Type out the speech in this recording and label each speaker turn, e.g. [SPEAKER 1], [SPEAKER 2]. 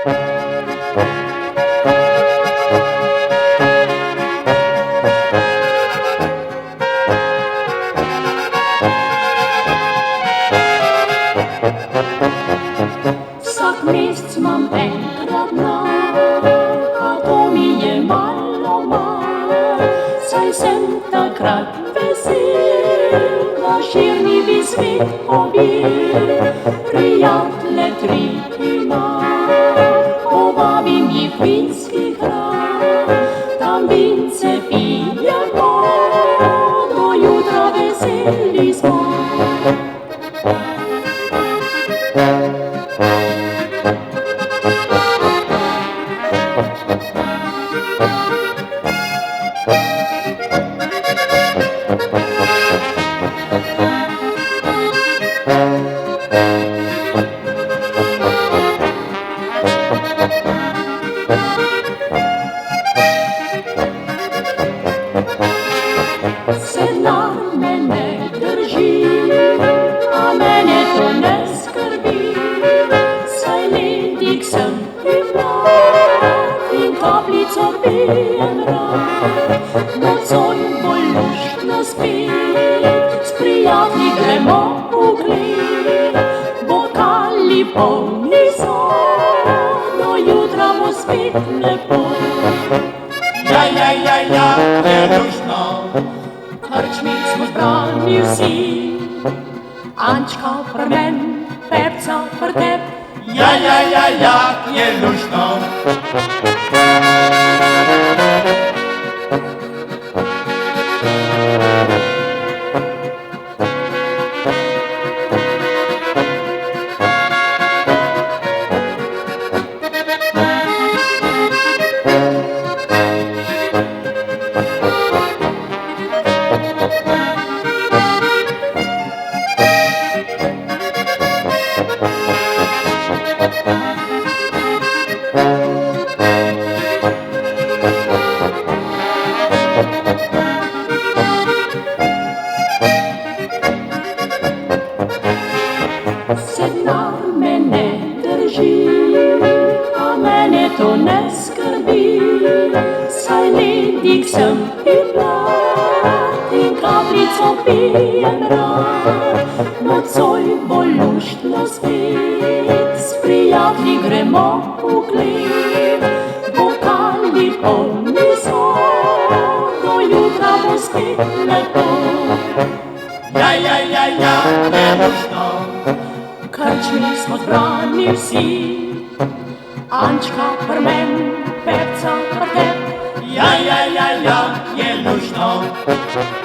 [SPEAKER 1] Vsak mesec imam enkrat denar, a to mi je malo mar, saj sem takrat vesel, da širni bi svet objel. Prijatelje tri imam, povabim jih v vinski kraj, tam vince pijemo, do jutra veseli smo. Denar me ne drži, a mene to ne skrbi, saj ledik sem in mlad in kapljico pijem rad. Nocoj bolj luštno spet, s prijatelji gremo v klet, bokali polni so, do jutra bo spet lepo.
[SPEAKER 2] Ja, je luštno,
[SPEAKER 1] Krčmi smo zbrani vsi, Ančka pri men, Pepca pri teb.
[SPEAKER 2] ja, je luštno.
[SPEAKER 1] Denar me ne drži, a mene to ne skrbi, saj ledik sem in mlad in kapljico pijem rad. Nocoj bo luštno spet, s prijatelji gremo v klet, bokali polni so, do jutra bo spet lepo.
[SPEAKER 2] Ja, je luštno.
[SPEAKER 1] Krčmi smo zbrani vsi, Ančka pri men, Pepca pri teb.
[SPEAKER 2] Ja, je luštno.